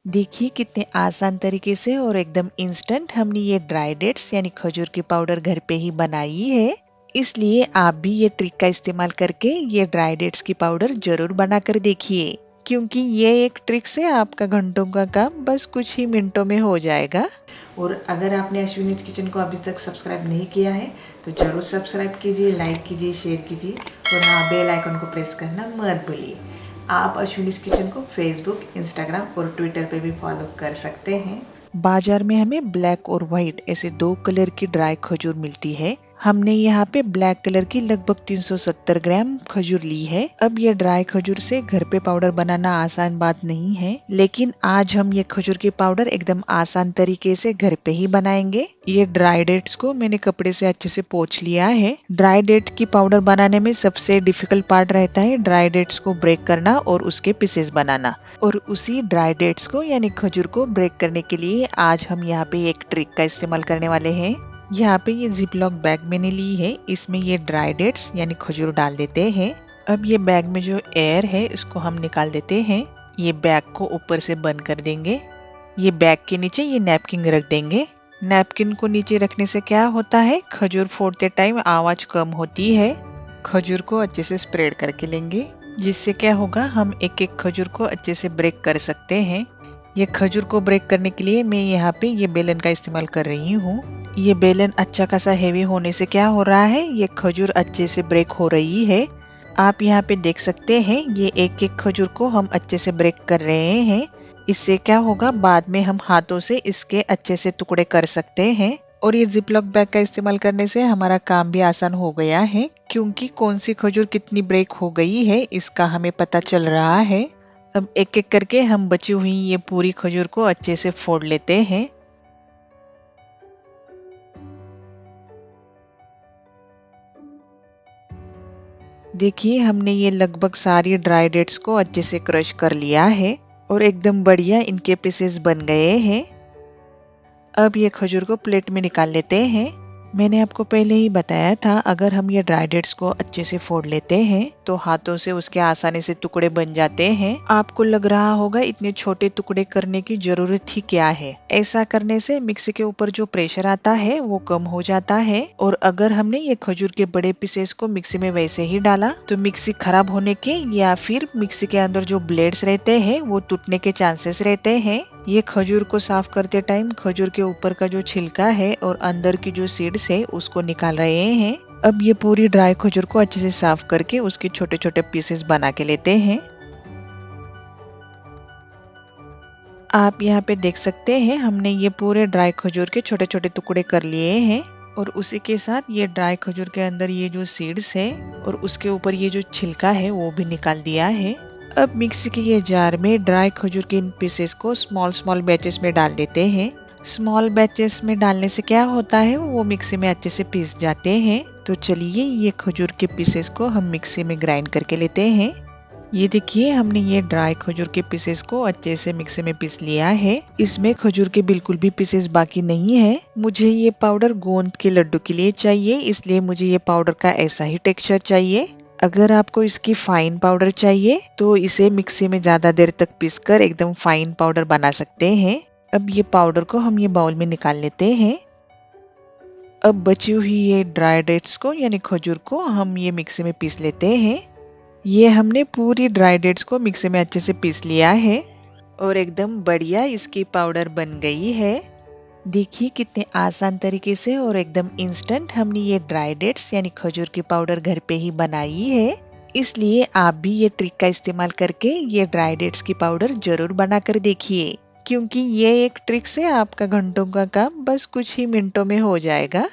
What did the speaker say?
देखिए कितने आसान तरीके से और एकदम इंस्टेंट हमने ये ड्राई डेट्स यानी खजूर की पाउडर घर पे ही बनाई है। इसलिए आप भी ये ट्रिक का इस्तेमाल करके ये ड्राई डेट्स की पाउडर जरूर बना कर देखिए, क्योंकि ये एक ट्रिक से आपका घंटों का काम बस कुछ ही मिनटों में हो जाएगा। और अगर आपने अश्विनीज किचन को अभी तक सब्सक्राइब नहीं किया है तो ज़रूर सब्सक्राइब कीजिए, लाइक कीजिए, शेयर कीजिए और हाँ, बेल आइकन को प्रेस करना मत भूलिए। आप अश्विनीज किचन को फेसबुक, इंस्टाग्राम और ट्विटर पे भी फॉलो कर सकते हैं। बाजार में हमें ब्लैक और व्हाइट ऐसे दो कलर की ड्राई खजूर मिलती है। हमने यहाँ पे ब्लैक कलर की लगभग 370 ग्राम खजूर ली है। अब ये ड्राई खजूर से घर पे पाउडर बनाना आसान बात नहीं है, लेकिन आज हम ये खजूर की पाउडर एकदम आसान तरीके से घर पे ही बनाएंगे। ये ड्राई डेट्स को मैंने कपड़े से अच्छे से पोंछ लिया है। ड्राई डेट की पाउडर बनाने में सबसे डिफिकल्ट पार्ट रहता है ड्राई डेट्स को ब्रेक करना और उसके पीसेस बनाना। और उसी ड्राई डेट्स को यानी खजूर को ब्रेक करने के लिए आज हम यहाँ पे एक ट्रिक का इस्तेमाल करने वाले हैं। यहाँ पे ये जिपलॉक बैग मैंने ली है, इसमें ये ड्राई डेट्स यानी खजूर डाल देते हैं। अब ये बैग में जो एयर है इसको हम निकाल देते हैं। ये बैग को ऊपर से बंद कर देंगे। ये बैग के नीचे ये नैपकिन रख देंगे। नैपकिन को नीचे रखने से क्या होता है, खजूर फोड़ते टाइम आवाज कम होती है। खजूर को अच्छे से स्प्रेड करके लेंगे, जिससे क्या होगा, हम एक एक खजूर को अच्छे से ब्रेक कर सकते हैं। ये खजूर को ब्रेक करने के लिए मैं यहाँ पे ये बेलन का इस्तेमाल कर रही हूँ। ये बेलन अच्छा खासा हेवी होने से क्या हो रहा है, ये खजूर अच्छे से ब्रेक हो रही है। आप यहाँ पे देख सकते हैं ये एक एक खजूर को हम अच्छे से ब्रेक कर रहे हैं। इससे क्या होगा, बाद में हम हाथों से इसके अच्छे से टुकड़े कर सकते हैं। और ये जिपलॉक बैग का इस्तेमाल करने से हमारा काम भी आसान हो गया है, क्योंकि कौन सी खजूर कितनी ब्रेक हो गई है इसका हमें पता चल रहा है। अब एक एक करके हम बची हुई ये पूरी खजूर को अच्छे से फोड़ लेते हैं। देखिए हमने ये लगभग सारी ड्राई डेट्स को अच्छे से क्रश कर लिया है और एकदम बढ़िया इनके पीसेस बन गए हैं। अब ये खजूर को प्लेट में निकाल लेते हैं। मैंने आपको पहले ही बताया था, अगर हम ये ड्राई डेट्स को अच्छे से फोड़ लेते हैं तो हाथों से उसके आसानी से टुकड़े बन जाते हैं। आपको लग रहा होगा इतने छोटे टुकड़े करने की जरूरत ही क्या है। ऐसा करने से मिक्सी के ऊपर जो प्रेशर आता है वो कम हो जाता है। और अगर हमने ये खजूर के बड़े पीसेस को मिक्सी में वैसे ही डाला तो मिक्सी खराब होने के या फिर मिक्सी के अंदर जो ब्लेड्स रहते हैं वो टूटने के चांसेस रहते हैं। ये खजूर को साफ करते टाइम खजूर के ऊपर का जो छिलका है और अंदर की जो सीड्स है उसको निकाल रहे हैं। अब ये पूरी ड्राई खजूर को अच्छे से साफ करके उसके छोटे छोटे पीसेस बना के लेते हैं। आप यहाँ पे देख सकते हैं हमने ये पूरे ड्राई खजूर के छोटे छोटे टुकड़े कर लिए हैं। और उसी के साथ ये ड्राई खजूर के अंदर ये जो सीड्स है और उसके ऊपर ये जो छिलका है वो भी निकाल दिया है। अब मिक्सी के ये जार में ड्राई खजूर के इन पीसेस को स्मॉल स्मॉल बैचेस में डाल देते हैं। स्मॉल बैचेस में डालने से क्या होता है, वो मिक्सी में अच्छे से पीस जाते हैं। तो चलिए ये खजूर के पीसेस को हम मिक्सी में ग्राइंड करके लेते हैं। ये देखिए हमने ये ड्राई खजूर के पीसेस को अच्छे से मिक्सी में पीस लिया है। इसमें खजूर के बिल्कुल भी पीसेस बाकी नहीं है। मुझे ये पाउडर गोंद के लड्डू के लिए चाहिए, इसलिए मुझे ये पाउडर का ऐसा ही टेक्सचर चाहिए। अगर आपको इसकी फाइन पाउडर चाहिए तो इसे मिक्सी में ज्यादा देर तक पीसकर एकदम फाइन पाउडर बना सकते हैं। अब ये पाउडर को हम ये बाउल में निकाल लेते हैं। अब बची हुई ये ड्राई डेट्स को यानी खजूर को हम ये मिक्सी में पीस लेते हैं। ये हमने पूरी ड्राई डेट्स को मिक्सी में अच्छे से पीस लिया है और एकदम बढ़िया इसकी पाउडर बन गई है। देखिए कितने आसान तरीके से और एकदम इंस्टेंट हमने ये ड्राई डेट्स यानी खजूर की पाउडर घर पे ही बनाई है। इसलिए आप भी ये ट्रिक का इस्तेमाल करके ये ड्राई डेट्स की पाउडर जरूर बना कर देखिए, क्योंकि ये एक ट्रिक से आपका घंटों का काम बस कुछ ही मिनटों में हो जाएगा।